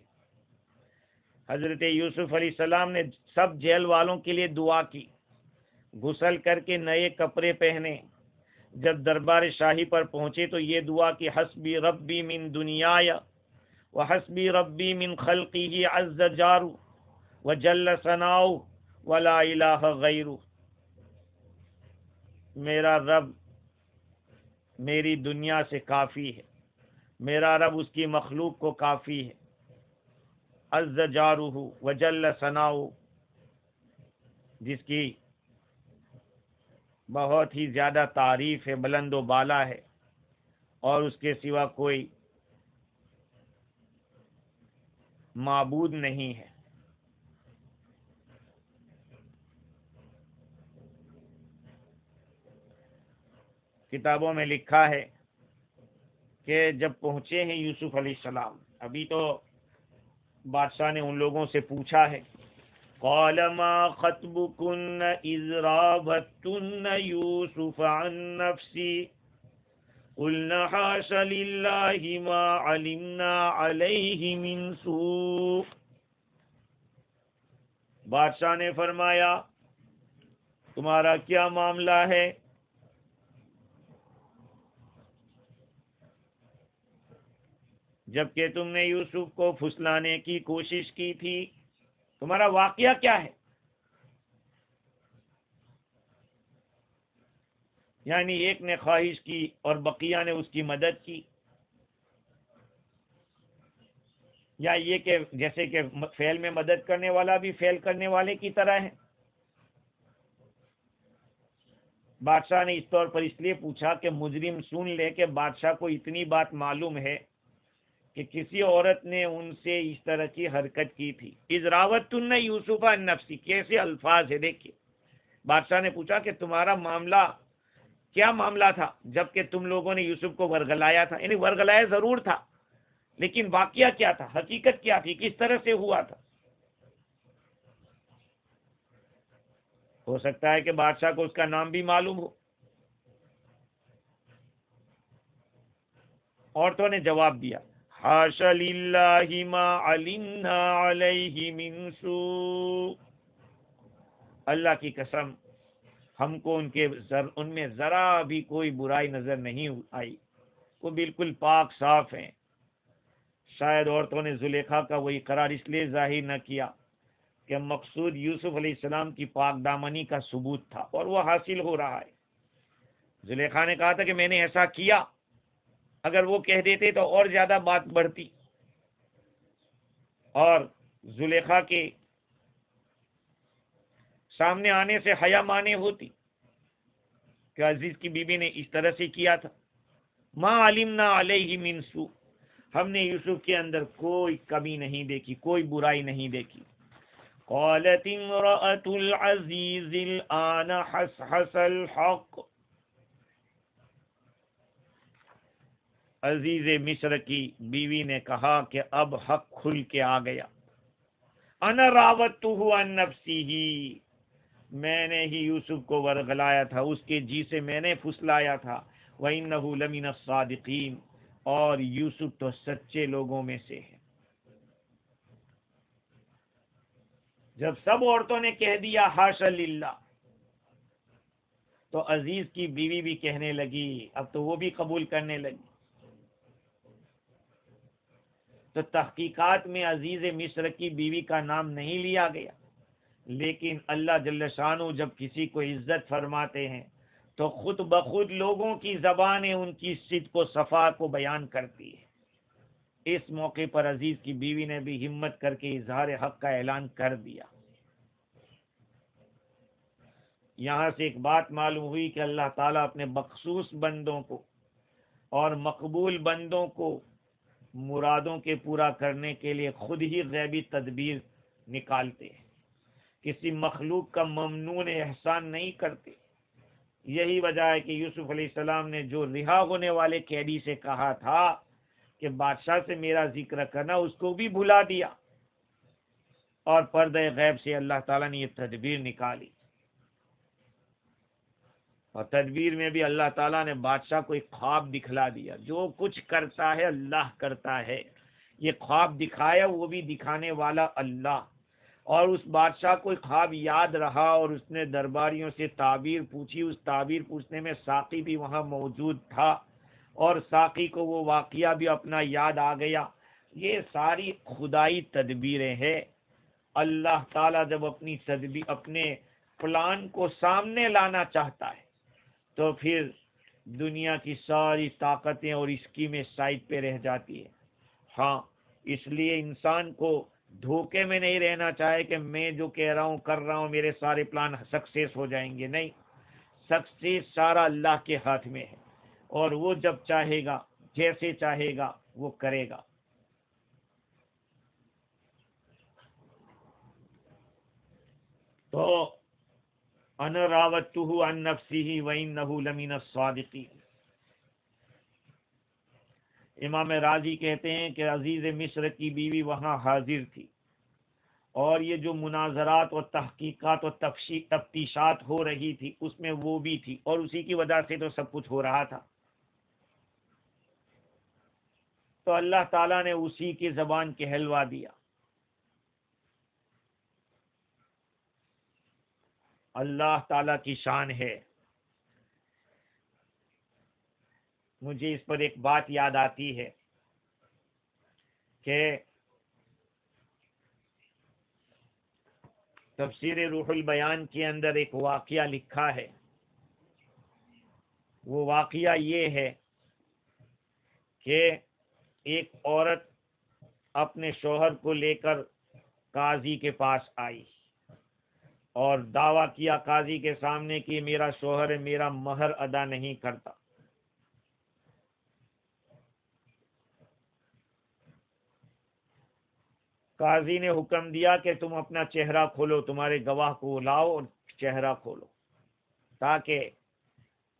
حضرت یوسف علیہ السلام نے سب جیل والوں کے لیے دعا کی، غسل کر کے نئے کپڑے پہنے، جب دربار شاہی پر پہنچے تو یہ دعا کی، حسبی ربی من دنیای وحسبی ربی من خلقہ عز جارو وجل ثناؤ ولا الہ غیرہ، میرا رب میری دنیا سے کافی ہے، میرا رب اس کی مخلوق کو کافی ہے، عز جارہ وجل ثناؤ، جس کی بہت ہی زیادہ تعریف ہے، بلند و بالا ہے، اور اس کے سوا کوئی معبود نہیں ہے۔ کتابوں میں لکھا ہے کہ جب پہنچے ہیں یوسف علیہ السلام، ابھی تو بادشاہ نے ان لوگوں سے پوچھا ہے، قال ما خطبكن اذ راوتن یوسف عن نفسی قلنا حاش للہ ما علمنا علیہ من سوء، بادشاہ نے فرمایا تمہارا کیا معاملہ ہے؟ جبکہ تم نے یوسف کو پھسلانے کی کوشش کی تھی، تمہارا واقعہ کیا ہے؟ یعنی ایک نے خواہش کی اور بقیہ نے اس کی مدد کی، یا یہ کہ جیسے کہ فعل میں مدد کرنے والا بھی فعل کرنے والے کی طرح ہے؟ بادشاہ نے اس طور پر اس لیے پوچھا کہ مجرم سن لے کہ بادشاہ کو اتنی بات معلوم ہے کہ کسی عورت نے ان سے اس طرح کی حرکت کی تھی۔ اذ راوتن یوسف عن نفسی، کیسے الفاظ ہے دیکھیے، بادشاہ نے پوچھا کہ تمہارا معاملہ کیا معاملہ تھا جبکہ تم لوگوں نے یوسف کو ورگلایا تھا، یعنی ورگلایا ضرور تھا لیکن واقعہ کیا تھا، حقیقت کیا تھی، کس طرح سے ہوا تھا؟ ہو سکتا ہے کہ بادشاہ کو اس کا نام بھی معلوم ہو۔ عورتوں نے جواب دیا، حاش للہ ما علمنا علیہ من سوء، اللہ کی قسم ہم کو ان میں ذرا بھی کوئی برائی نظر نہیں آئی، وہ بالکل پاک صاف ہیں۔ شاید عورتوں نے زلیخا کا وہ اقرار اس لیے ظاہر نہ کیا کہ مقصود یوسف علیہ السلام کی پاک دامنی کا ثبوت تھا، اور وہ حاصل ہو رہا ہے۔ زلیخا نے کہا تھا کہ میں نے ایسا کیا، اگر وہ کہہ دیتے تو اور زیادہ بات بڑھتی، اور زلیخا کے سامنے آنے سے حیا مانے ہوتی کہ عزیز کی بیوی نے اس طرح سے کیا تھا۔ ما علمنا علیہ من سوء، ہم نے یوسف کے اندر کوئی کمی نہیں دیکھی، کوئی برائی نہیں دیکھی۔ قالت امرأة العزیز الآن حسحس الحق، عزیز مصر کی بیوی نے کہا کہ اب حق کھل کے آ گیا۔ انا راودتہ عن نفسہ، میں نے ہی یوسف کو ورغلایا تھا، اس کے جی سے میں نے پھسلایا تھا۔ وَإِنَّهُ لَمِنَ الصَّادِقِينَ، اور یوسف تو سچے لوگوں میں سے ہے۔ جب سب عورتوں نے کہہ دیا حاشا للہ، تو عزیز کی بیوی بھی کہنے لگی، اب تو وہ بھی قبول کرنے لگی۔ تو تحقیقات میں عزیز مصر کی بیوی کا نام نہیں لیا گیا، لیکن اللہ جل شانہ جب کسی کو عزت فرماتے ہیں تو خود بخود لوگوں کی زبانیں ان کی صدق و صفا کو بیان کرتی ہے۔ اس موقع پر عزیز کی بیوی نے بھی ہمت کر کے اظہار حق کا اعلان کر دیا۔ یہاں سے ایک بات معلوم ہوئی کہ اللہ تعالیٰ اپنے مخصوص بندوں کو اور مقبول بندوں کو مرادوں کے پورا کرنے کے لیے خود ہی غیبی تدبیر نکالتے ہیں، کسی مخلوق کا ممنون احسان نہیں کرتے۔ یہی وجہ ہے کہ یوسف علیہ السلام نے جو رہا ہونے والے قیدی سے کہا تھا کہ بادشاہ سے میرا ذکر کرنا، اس کو بھی بھلا دیا، اور پردہ غیب سے اللہ تعالیٰ نے یہ تدبیر نکالی۔ اور تدبیر میں بھی اللہ تعالیٰ نے بادشاہ کو ایک خواب دکھلا دیا۔ جو کچھ کرتا ہے اللہ کرتا ہے، یہ خواب دکھایا وہ بھی دکھانے والا اللہ۔ اور اس بادشاہ کو خواب یاد رہا اور اس نے درباریوں سے تعبیر پوچھی۔ اس تعبیر پوچھنے میں ساقی بھی وہاں موجود تھا، اور ساقی کو وہ واقعہ بھی اپنا یاد آ گیا۔ یہ ساری خدائی تدبیریں ہیں۔ اللہ تعالیٰ جب اپنی تدبیر، اپنے پلان کو سامنے لانا چاہتا ہے تو پھر دنیا کی ساری طاقتیں اور اسکیمیں سائڈ پہ رہ جاتی ہے۔ ہاں، اس لیے انسان کو دھوکے میں نہیں رہنا چاہے کہ میں جو کہہ رہا ہوں کر رہا ہوں میرے سارے پلان سکسیس ہو جائیں گے۔ نہیں، سکسیس سارا اللہ کے ہاتھ میں ہے، اور وہ جب چاہے گا، جیسے چاہے گا وہ کرے گا۔ تو انا راودتہ عن نفسہ وانہ لمن الصادقین۔ امام راضی کہتے ہیں کہ عزیز مصر کی بیوی وہاں حاضر تھی، اور یہ جو مناظرات اور تحقیقات اور تفتیشات ہو رہی تھی اس میں وہ بھی تھی، اور اسی کی وجہ سے تو سب کچھ ہو رہا تھا۔ تو اللہ تعالیٰ نے اسی کی زبان کہلوا دیا۔ اللہ تعالیٰ کی شان ہے۔ مجھے اس پر ایک بات یاد آتی ہے کہ تفسیر روح البیان کے اندر ایک واقعہ لکھا ہے۔ وہ واقعہ یہ ہے کہ ایک عورت اپنے شوہر کو لے کر قاضی کے پاس آئی اور دعویٰ کیا قاضی کے سامنے کہ میرا شوہر میرا مہر ادا نہیں کرتا۔ قاضی نے حکم دیا کہ تم اپنا چہرہ کھولو، تمہارے گواہ کو لاؤ اور چہرہ کھولو، تاکہ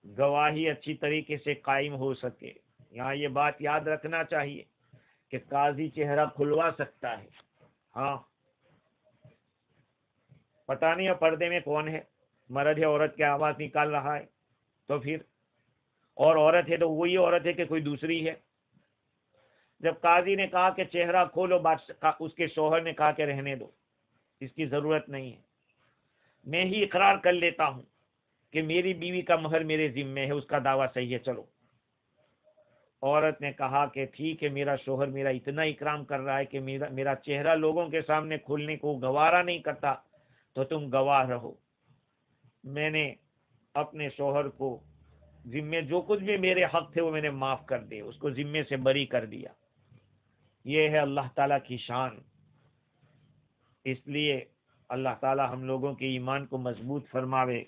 گواہی اچھی طریقے سے قائم ہو سکے۔ یہاں یہ بات یاد رکھنا چاہیے کہ قاضی چہرہ کھلوا سکتا ہے، ہاں، پتہ نہیں پردے میں کون ہے، مرد ہے عورت کی آواز نکال رہا ہے تو پھر، اور عورت ہے تو وہی عورت ہے کہ کوئی دوسری ہے۔ جب قاضی نے کہا کہ چہرہ کھولو، اس کے شوہر نے کہا کہ رہنے دو، اس کی ضرورت نہیں ہے، میں ہی اقرار کر لیتا ہوں کہ میری بیوی کا مہر میرے ذمے ہے، اس کا دعویٰ صحیح ہے، چلو۔ عورت نے کہا کہ ٹھیک ہے، میرا شوہر میرا اتنا اکرام کر رہا ہے کہ میرا چہرہ لوگوں کے سامنے کھولنے کو گوارا نہیں کرتا، تو تم گواہ رہو۔ میں نے اپنے شوہر کو ذمے جو کچھ بھی میرے حق تھے وہ میں نے معاف کر دیے، اس کو ذمے سے بری کر دیا۔ یہ ہے اللہ تعالیٰ کی شان۔ اس لیے اللہ تعالیٰ ہم لوگوں کے ایمان کو مضبوط فرماوے،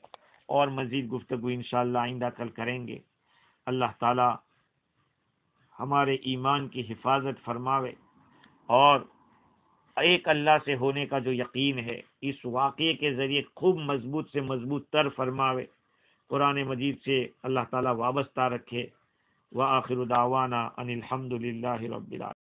اور مزید گفتگو انشاءاللہ آئندہ کل کریں گے۔ اللہ تعالیٰ ہمارے ایمان کی حفاظت فرماوے، اور ایک اللہ سے ہونے کا جو یقین ہے اس واقعے کے ذریعے خوب مضبوط سے مضبوط تر فرماوے، قرآن مجید سے اللہ تعالیٰ وابستہ رکھے۔ وآخر دعوانا ان الحمد للہ رب العالمین۔